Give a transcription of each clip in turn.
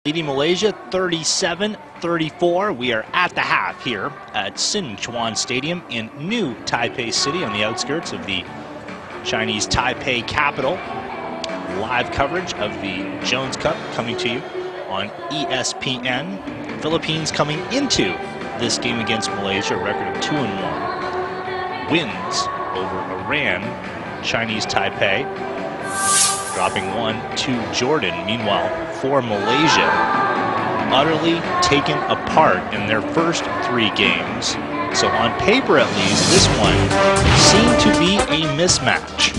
Leading Malaysia 37-34. We are at the half here at Sichuan Stadium in New Taipei City on the outskirts of the Chinese Taipei capital. Live coverage of the Jones Cup coming to you on ESPN. Philippines coming into this game against Malaysia, a record of 2-1. Wins over Iran, Chinese Taipei, dropping one to Jordan. Meanwhile, for Malaysia, utterly taken apart in their first three games. So on paper at least, this one seemed to be a mismatch.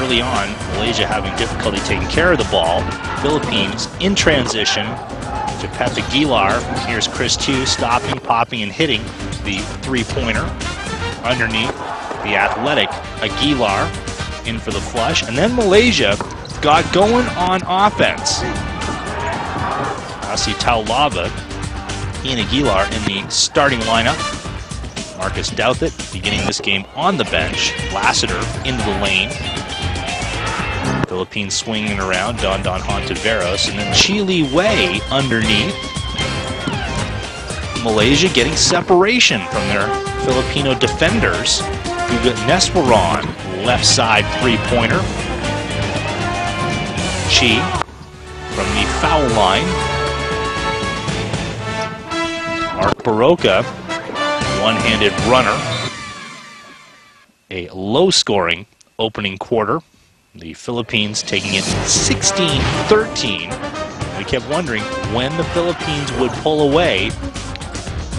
Early on, Malaysia having difficulty taking care of the ball. Philippines in transition to Pepe Gilas. Here's Chris Tu stopping, popping, and hitting the three-pointer. Underneath, the athletic Gilas in for the flush. And then Malaysia got going on offense. Asi Taulava and Gilas in the starting lineup. Marcus Douthit beginning this game on the bench. Lassiter into the lane. Philippines swinging around, Don Hontiveros, and then Chile Wei underneath. Malaysia getting separation from their Filipino defenders. Guga Neswaran, left side three-pointer. Chi from the foul line. Mark Baroka, one-handed runner. A low-scoring opening quarter. The Philippines taking it 16-13. We kept wondering when the Philippines would pull away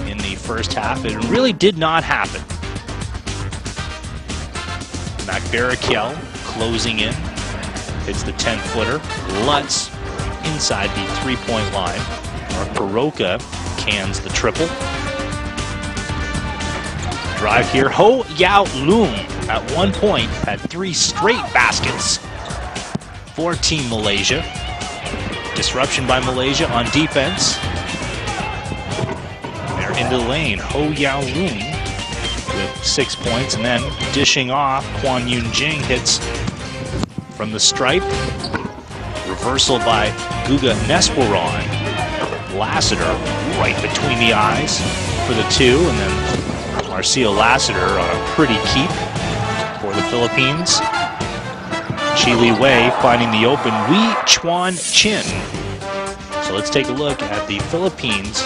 in the first half. It really did not happen. Mac Barakiel closing in. Hits the 10-footer. Lutz inside the three-point line. Mark Baroka cans the triple. Drive here. Ho Yao Lung at one point had three straight baskets for Team Malaysia. Disruption by Malaysia on defense. They're into the lane. Ho Yao Lung with 6 points, and then dishing off. Kwan Yoon Jing hits from the stripe. Reversal by Guga Neswaran. Lassiter right between the eyes for the two, and then Marcio Lassiter on a pretty keep for the Philippines. Chile Wei finding the open Wee Chuan Chin. So let's take a look at the Philippines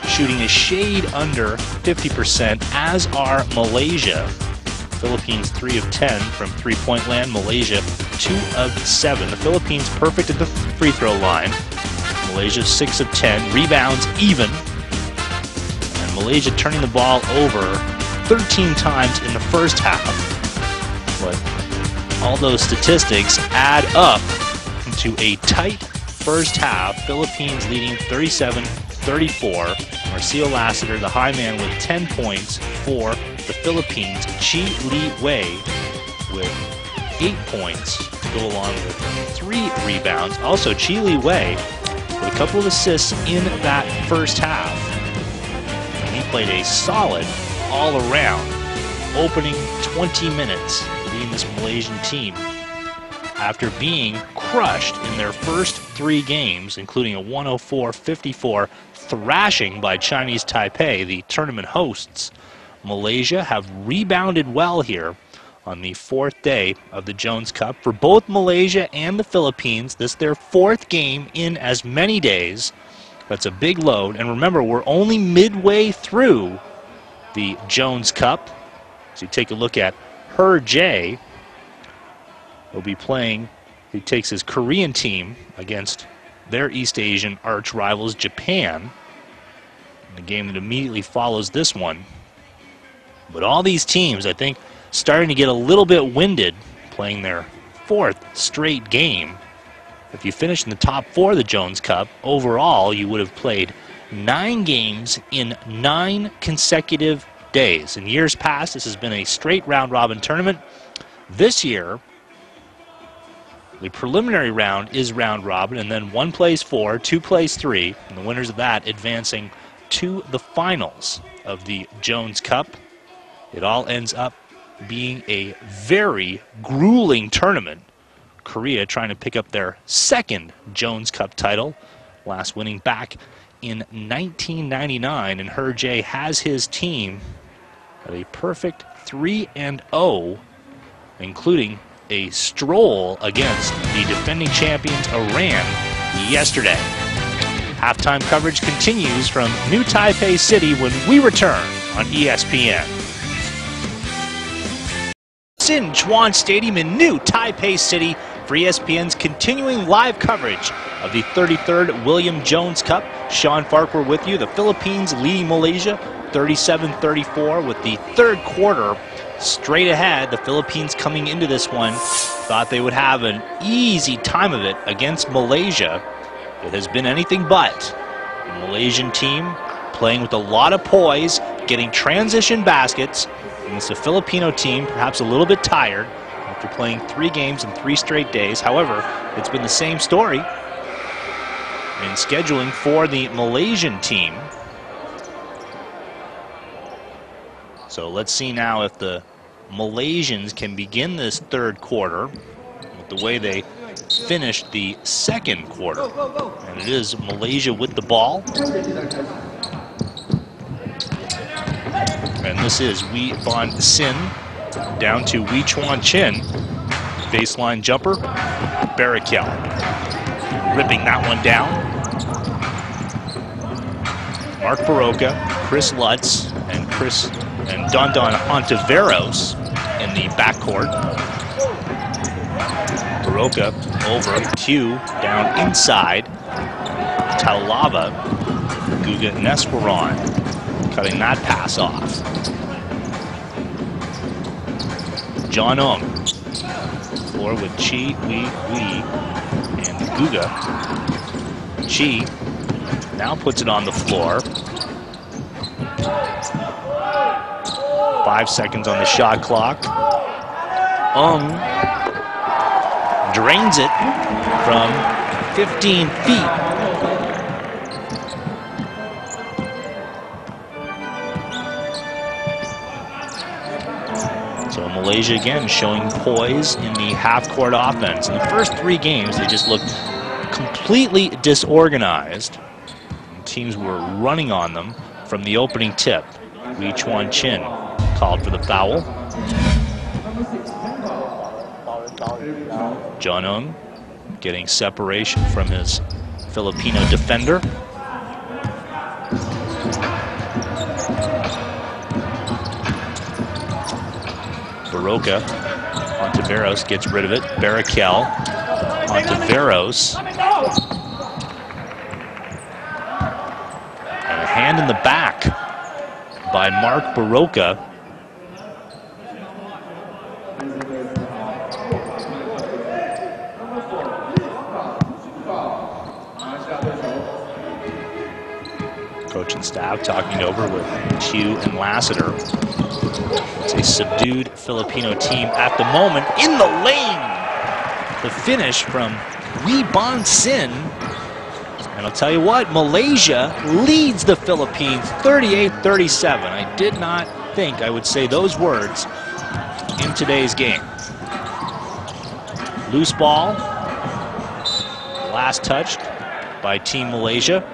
shooting a shade under 50%, as are Malaysia. Philippines 3 of 10 from three-point land. Malaysia 2 of 7. The Philippines perfect at the free throw line. Malaysia 6 of 10. Rebounds even. And Malaysia turning the ball over 13 times in the first half. But all those statistics add up to a tight first half. Philippines leading 37-34. Marcio Lassiter, the high man, with 10 points for the Philippines. Chi Li Wei with 8 points to go along with 3 rebounds. Also, Chi Li Wei with a couple of assists in that first half. He played a solid all-around opening 20 minutes leading this Malaysian team after being crushed in their first 3 games, including a 104-54 thrashing by Chinese Taipei, the tournament hosts. Malaysia have rebounded well here on the 4th day of the Jones Cup. For both Malaysia and the Philippines, this is their 4th game in as many days. That's a big load. And remember, we're only midway through the Jones Cup. So you take a look at Her Jae. He'll be playing, he takes his Korean team against their East Asian arch rivals, Japan. The game that immediately follows this one. But all these teams, I think, starting to get a little bit winded, playing their 4th straight game. If you finish in the top 4 of the Jones Cup, overall you would have played 9 games in 9 consecutive days. In years past, this has been a straight round-robin tournament. This year, the preliminary round is round-robin, and then 1 plays 4, 2 plays 3, and the winners of that advancing to the finals of the Jones Cup. It all ends up being a very grueling tournament Korea trying to pick up their second Jones Cup title, last winning back in 1999, and Herjay has his team at a perfect 3-0, including a stroll against the defending champions Iran yesterday. Halftime coverage continues from New Taipei City when we return on ESPN. Sichuan Stadium in New Taipei City for ESPN's continuing live coverage of the 33rd William Jones Cup. Sean Farquhar with you. The Philippines leading Malaysia 37-34 with the third quarter straight ahead. The Philippines coming into this one thought they would have an easy time of it against Malaysia. It has been anything but. The Malaysian team playing with a lot of poise, getting transition baskets. And it's a Filipino team, perhaps a little bit tired after playing 3 games in 3 straight days. However, it's been the same story in scheduling for the Malaysian team. So let's see now if the Malaysians can begin this third quarter with the way they finished the second quarter. And it is Malaysia with the ball. And this is Wee Bon Sin down to Wee Chuan Chin. Baseline jumper, Barakel ripping that one down. Mark Baroka, Chris Lutz, and Don Ontiveros in the backcourt. Baroka over Q down inside. Taulava, Guga Nesperon cutting that pass off. John Ung, floor with Chi, Wee, and Guga. Chi now puts it on the floor. 5 seconds on the shot clock. Ung drains it from 15 feet. So Malaysia again showing poise in the half-court offense. In the first 3 games, they just looked completely disorganized. Teams were running on them from the opening tip. Wee Chuan Chin called for the foul. John Ung getting separation from his Filipino defender. Baroka, Ontiveros gets rid of it. Barakel, Ontiveros. And a hand in the back by Mark Baroka. Coach and staff talking over with Q and Lassiter. It's a subdued Filipino team at the moment. In the lane! The finish from Wee Bon Sin. And I'll tell you what, Malaysia leads the Philippines 38-37. I did not think I would say those words in today's game. Loose ball. Last touched by Team Malaysia.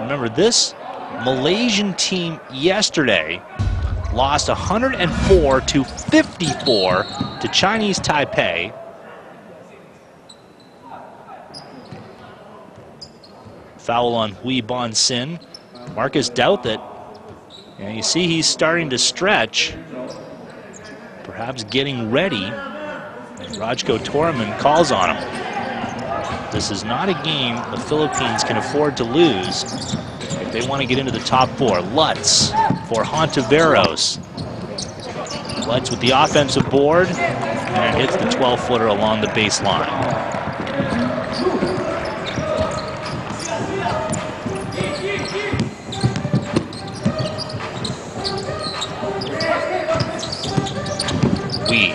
Remember, this Malaysian team yesterday lost 104-54 to Chinese Taipei. Foul on Wee Bon Sin. Marcus Doubt that, and you see he's starting to stretch, perhaps getting ready. And Rajko Toraman calls on him. This is not a game the Philippines can afford to lose if they want to get into the top 4. Lutz for Hontiveros. Lutz with the offensive board and hits the 12-footer along the baseline. Wee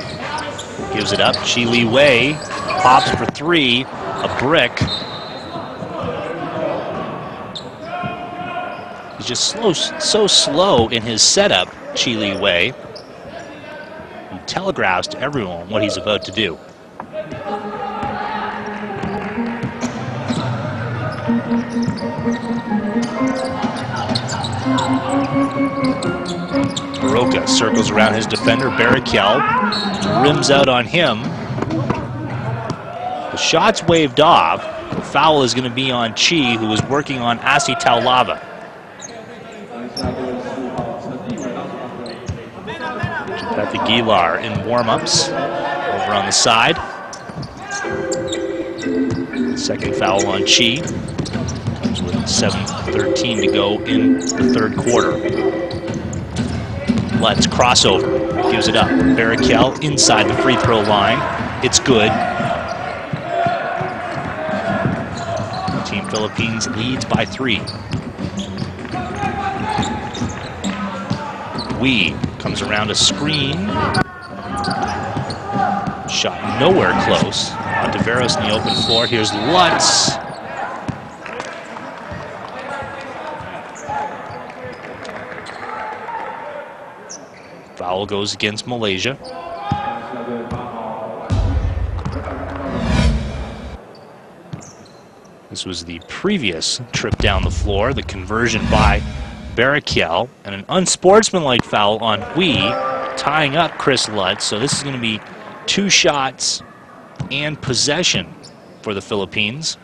gives it up. Chi Li Wei pops for 3. A brick. He's just so slow in his setup. Chile way. He telegraphs to everyone what he's about to do. Baroka circles around his defender, Barakel, rims out on him. The shot's waved off. The foul is going to be on Chi, who is working on Asi Taulava. Got the Gilar in warm-ups over on the side. Second foul on Chi. Comes with 7:13 to go in the third quarter. Let's crossover. Gives it up. Barakel inside the free throw line. It's good. Team Philippines leads by 3. Wee comes around a screen. Shot nowhere close. Ontiveros in the open floor. Here's Lutz. Foul goes against Malaysia. This was the previous trip down the floor, the conversion by Barakel, and an unsportsmanlike foul on Wee, tying up Chris Lutz. So this is going to be 2 shots and possession for the Philippines.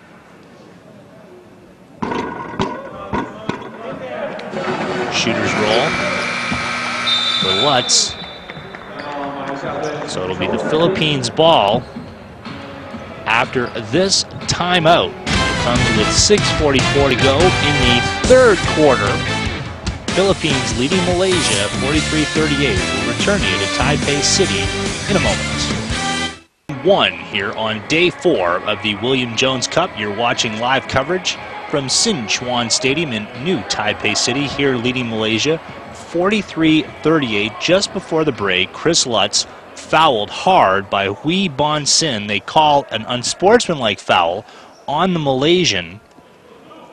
Shooter's roll for Lutz. So it'll be the Philippines' ball after this timeout. It comes with 6:44 to go in the third quarter. Philippines leading Malaysia 43-38. We'll return you to Taipei City in a moment. 1 here on day 4 of the William Jones Cup. You're watching live coverage from Sichuan Stadium in New Taipei City, here leading Malaysia 43-38. Just before the break, Chris Lutz fouled hard by Hui Bon Sin. They call an unsportsmanlike foul on the Malaysian.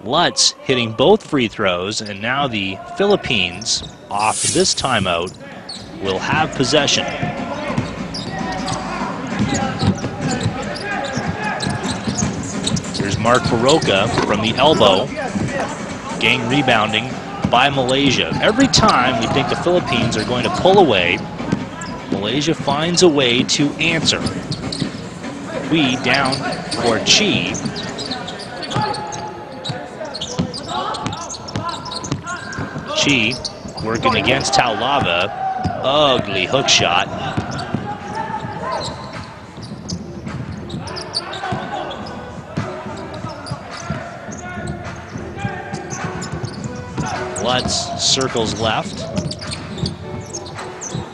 Lutz hitting both free throws, and now the Philippines, off this timeout, will have possession. Here's Mark Baroka from the elbow. Gang rebounding by Malaysia. Every time we think the Philippines are going to pull away, Malaysia finds a way to answer. Hui down for Chi. Chi working against Taulava. Ugly hook shot. Lutz circles left.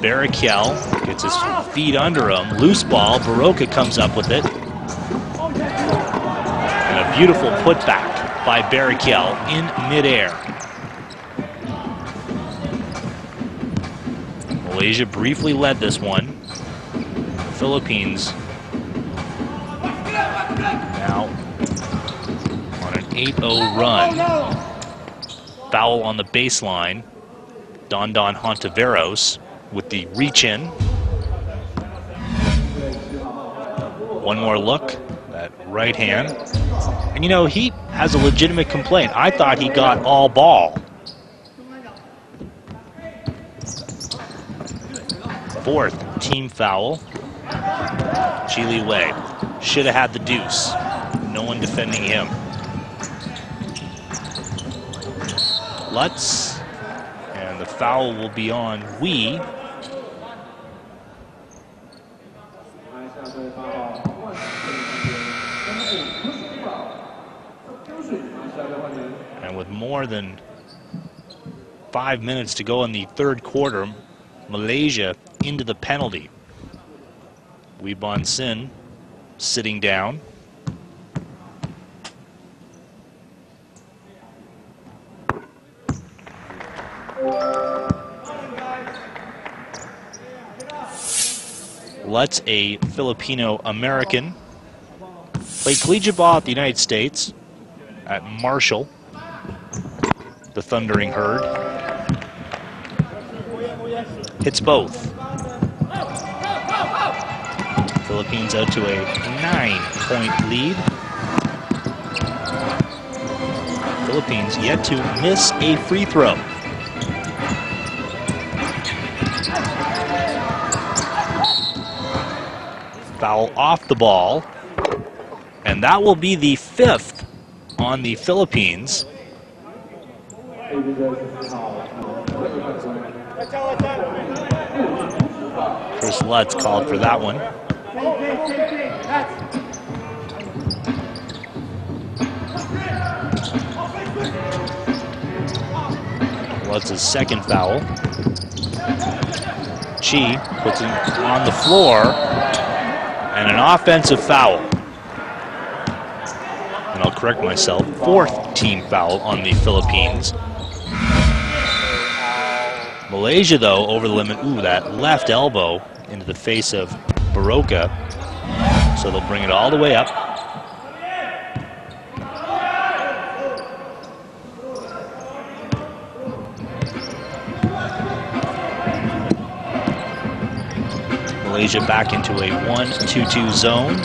Barakel gets his feet under him. Loose ball. Baroka comes up with it. And a beautiful putback by Barakel in midair. Malaysia briefly led this one. Philippines now on an 8-0 run. Foul on the baseline. Don Hontiveros with the reach-in. One more look, that right hand. And you know, he has a legitimate complaint. I thought he got all ball. 4th team foul. Chile way. Should have had the deuce. No one defending him. Lutz. And the foul will be on Hui. And with more than 5 minutes to go in the third quarter, Malaysia into the penalty. Hui Bon Sin sitting down. Lutz, a Filipino-American, played collegiate ball at the United States at Marshall, the Thundering Herd. hits both. Philippines out to a 9-point lead. Philippines yet to miss a free throw. Foul off the ball, and that will be the 5th on the Philippines. Chris Lutz called for that one. Lutz's second foul. Chi puts him on the floor, and an offensive foul. And I'll correct myself, 4th team foul on the Philippines. Malaysia, though, over the limit. Ooh, that left elbow into the face of Baroka. So they'll bring it all the way up. Malaysia back into a 1-2-2 zone.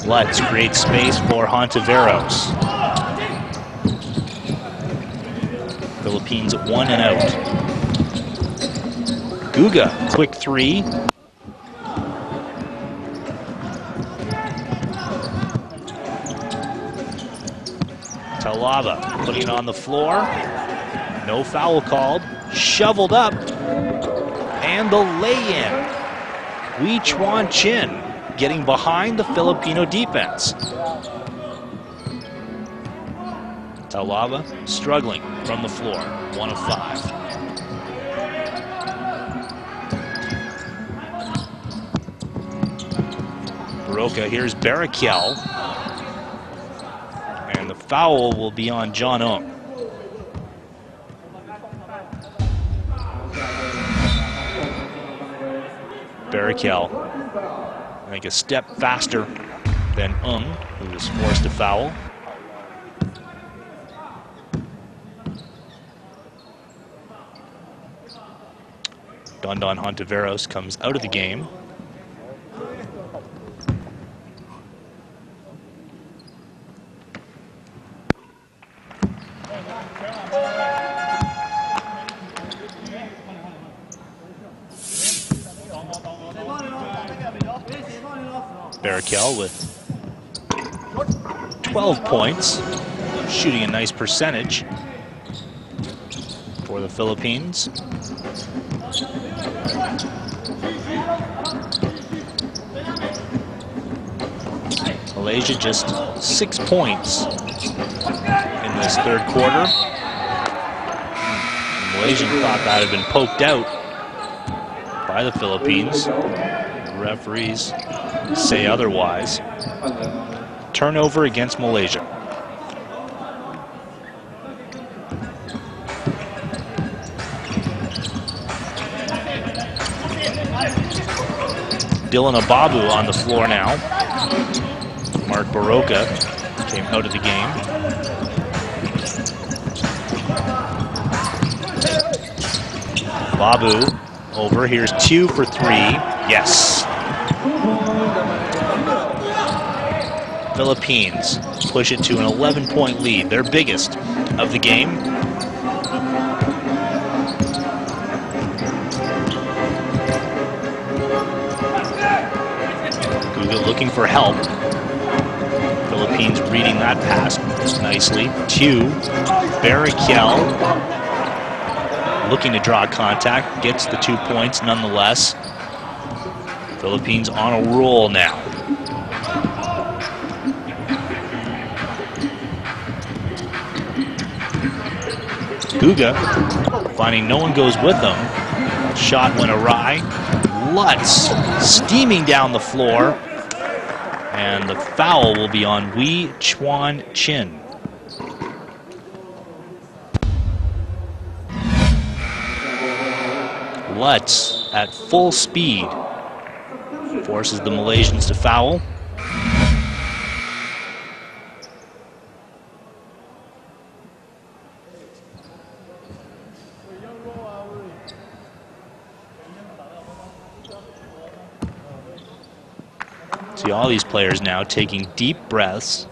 Lutz creates space for Hontiveros. Philippines 1 and out. Guga, quick three. Talava putting it on the floor. No foul called. Shoveled up. And the lay-in. Wee Chuan Chin getting behind the Filipino defense. Talava struggling from the floor. 1 of 5. Baroka, here's Barakiel. And the foul will be on John Ung. Barakiel, I think, a step faster than Ung, who was forced to foul. Don Hontiveros comes out of the game. Barakiel with 12 points, shooting a nice percentage for the Philippines. Malaysia just 6 points in this third quarter. The Malaysian thought that had been poked out by the Philippines. Referees say otherwise. Turnover against Malaysia. Dylan Ababu on the floor now. Mark Baroka came out of the game. Babu over. Here's 2 for 3. Yes. Philippines push it to an 11-point lead, their biggest of the game. Guga looking for help. Philippines reading that pass nicely. 2. Barakiel looking to draw contact, gets the 2 points nonetheless. Philippines on a roll now. Guga finding no one goes with them. Shot went awry. Lutz steaming down the floor. And the foul will be on Wee Chuan Chin. Lutz at full speed forces the Malaysians to foul. See all these players now taking deep breaths.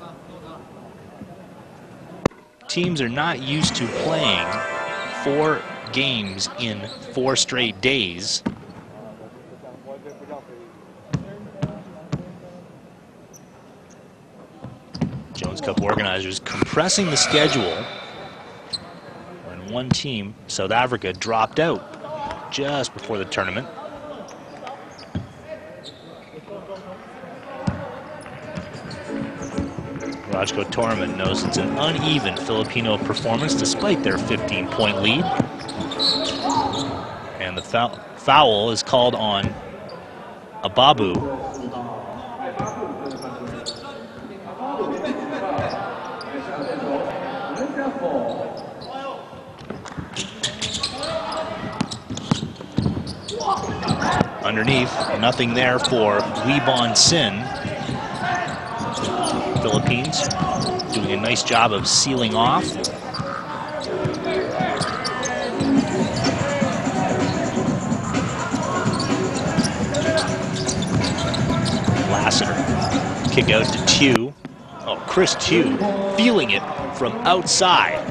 Teams are not used to playing 4 games in 4 straight days. Jones Cup organizers compressing the schedule when one team, South Africa, dropped out just before the tournament. Rajko Torman knows it's an uneven Filipino performance despite their 15-point lead. And the foul is called on Ababu. Underneath, nothing there for Weebon Sin. Philippines doing a nice job of sealing off. Lassiter, kick out to Tew. Oh, Chris Tew feeling it from outside.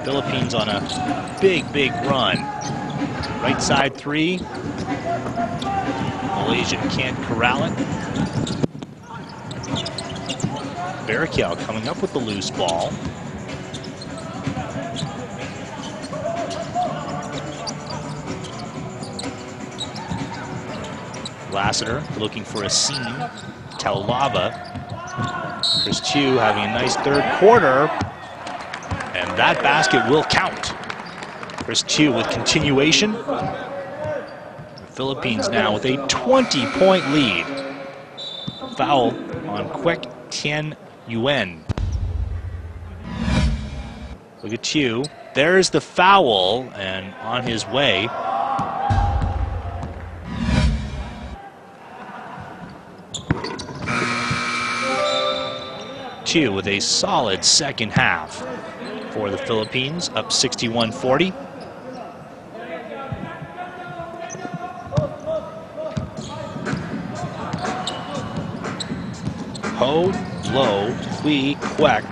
Philippines on a big run. Right side 3. Malaysia can't corral it. Barakiel coming up with the loose ball. Lassiter looking for a seam. Taulava. Chris Tew having a nice third quarter. And that basket will count. Chris Tew with continuation. The Philippines now with a 20-point lead. Foul on Kwek Tien Yuen. Look at Tew. There's the foul, and on his way. Tew with a solid second half for the Philippines, up 61-40. Ho, Lo, Hui, Kwek,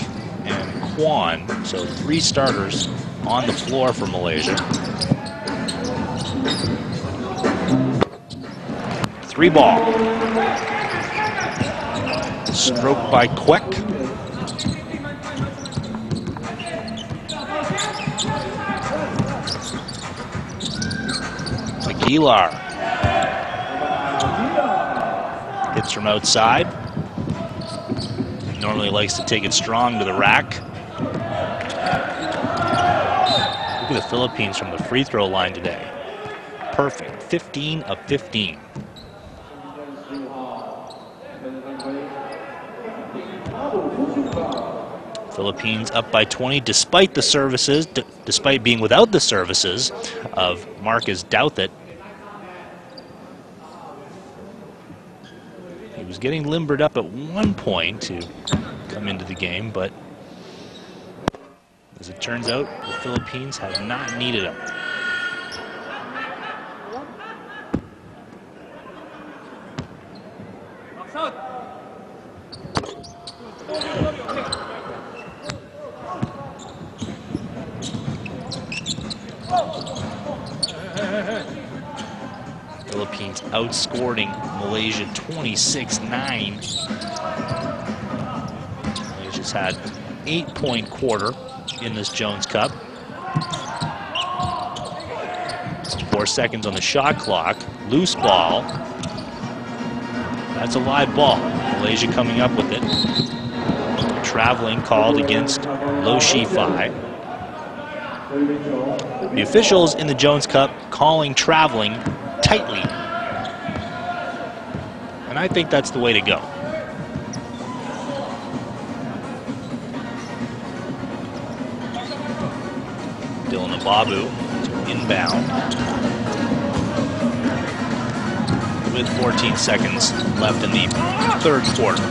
and Kwan. So 3 starters on the floor for Malaysia. 3 ball. Stroke by Kwek. Gilas hits from outside. Normally likes to take it strong to the rack. Look at the Philippines from the free throw line today. Perfect, 15 of 15. Philippines up by 20 despite the services, despite being without the services of Marcus Douthit. He was getting limbered up at one point to come into the game, but as it turns out, the Philippines have not needed him. Philippines outscoring Malaysia 26-9. Malaysia's had an 8-point quarter in this Jones Cup. 4 seconds on the shot clock. Loose ball. That's a live ball. Malaysia coming up with it. Traveling called against Lo Shifai. The officials in the Jones Cup calling traveling tightly. And I think that's the way to go. Dylan Ababu to inbound. With 14 seconds left in the third quarter.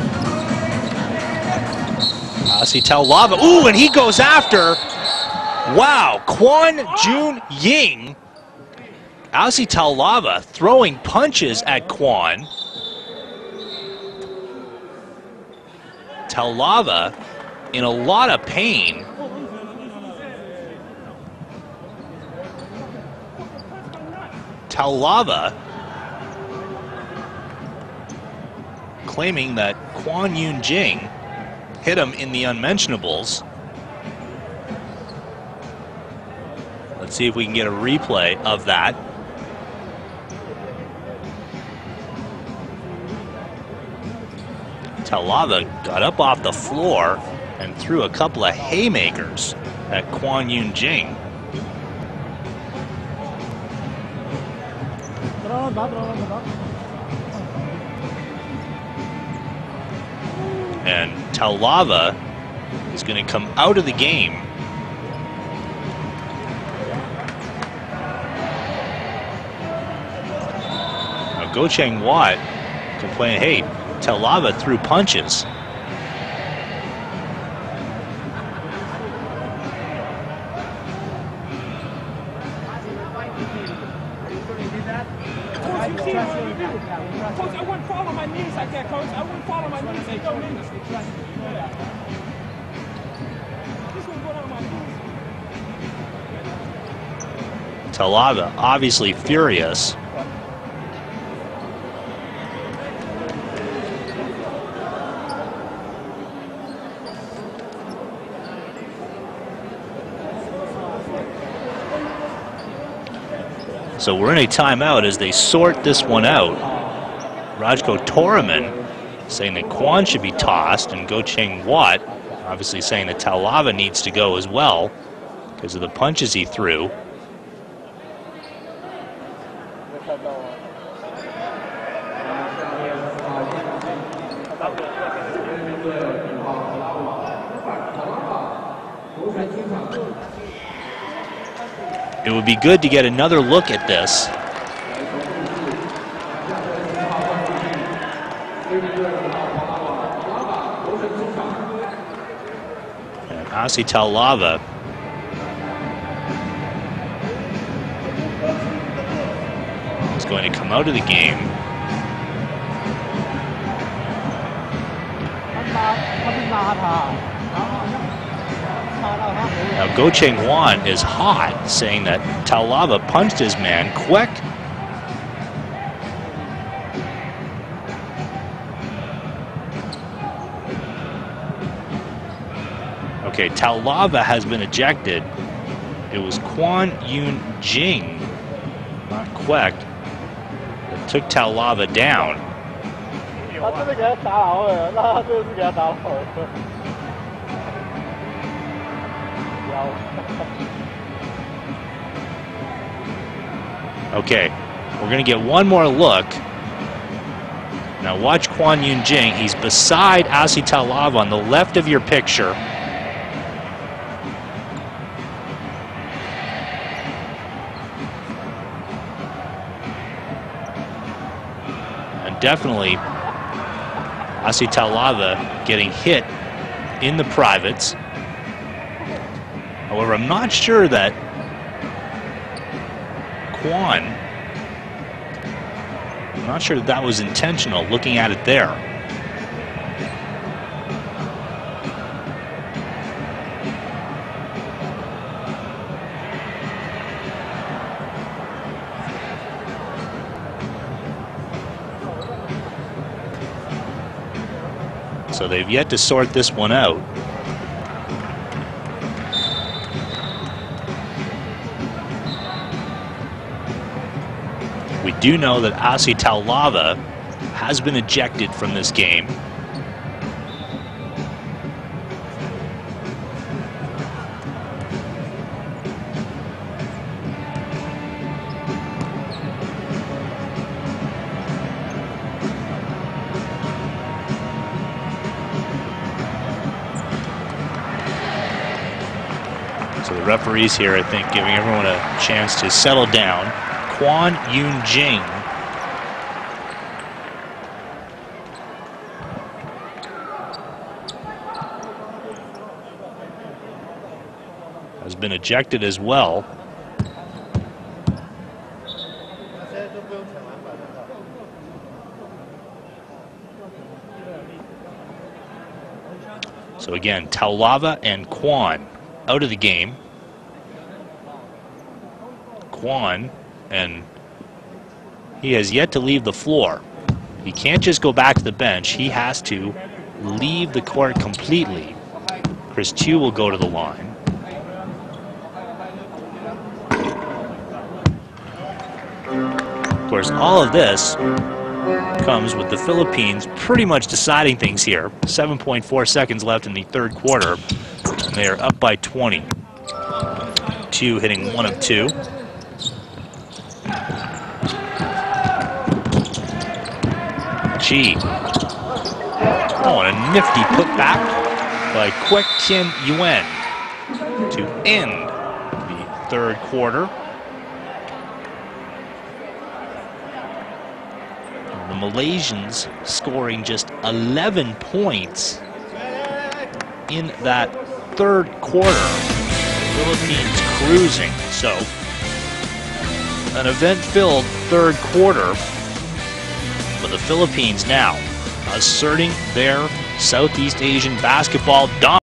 See Taulava. Ooh, and he goes after. Wow, Kwon Jun Ying. Asi Taulava throwing punches at Kwan. Taulava in a lot of pain. Taulava claiming that Kwon Yoon Jing hit him in the unmentionables. Let's see if we can get a replay of that. Taulava got up off the floor and threw a couple of haymakers at Kwon Yoon Jing. And Taulava is going to come out of the game. Now Go Chang Wat complaining, hey, Taulava threw punches. Coach, I wouldn't fall on my knees like that, Coach. I wouldn't fall on my knees. Hey, go knees. This one go down my knees. Taulava obviously furious. So we're in a timeout as they sort this one out. Rajko Toraman saying that Kwon should be tossed, and Go Chang Wat obviously saying that Taulava needs to go as well because of the punches he threw. It would be good to get another look at this. And Asi Taulava is going to come out of the game. Now Go Chang Wan is hot, saying that Taulava punched his man quick. Okay, Taulava has been ejected. It was Kwon Yoon Jing, not Kwek, that took Taulava down. Okay, we're going to get one more look. Now watch Kwon Yoon Jing. He's beside Asi Taulava on the left of your picture. And definitely Asi Taulava getting hit in the privates. However, I'm not sure that Kwon, I'm not sure that was intentional looking at it there. So they've yet to sort this one out. We do know that Asi Taulava has been ejected from this game. So the referees here, I think, giving everyone a chance to settle down. Kwon Yoon Jing has been ejected as well. So again, Taulava and Kwan out of the game. Kwan, and he has yet to leave the floor. He can't just go back to the bench. He has to leave the court completely. Chris Chu will go to the line. Of course, all of this comes with the Philippines pretty much deciding things here. 7.4 seconds left in the third quarter, and they are up by 20. Chu hitting 1 of 2. Chi. Oh, and a nifty putback by Kwek Tien Yuen to end the third quarter. The Malaysians scoring just 11 points in that third quarter. Philippines cruising. So, an event-filled third quarter. But the Philippines now asserting their Southeast Asian basketball dominance.